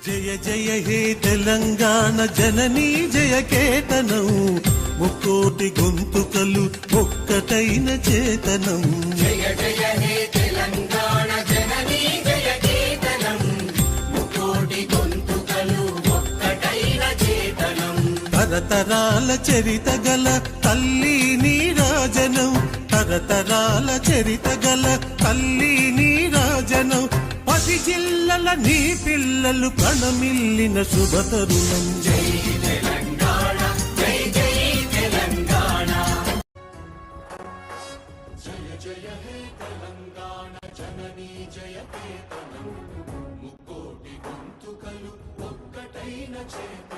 జయ జయ హే తెలంగాణ జననీ జయ కేతనం ముక్కోటి గొంతుకలు ఒక్కటైన చేతనం. జయ జయ హే తెలంగాణ జననీ జయ కేతనం ముక్కోటి గొంతుకలు ఒక్కటైన చేతనం. తరతరాల చరిత గల తల్లి నీరాజనం, తరతరాల చరిత గల తల్లి నీరాజనం. 10 జిల్లల నీ పిల్లలు కణమిల్లిన శుభతరుణం. జై తెలంగాణ జై జై తెలంగాణ. జయ జయ హే తెలంగాణ జననీ జయ కేతనం ముక్కోటి గొంతుకలు ఒక్కటైన చేతనం.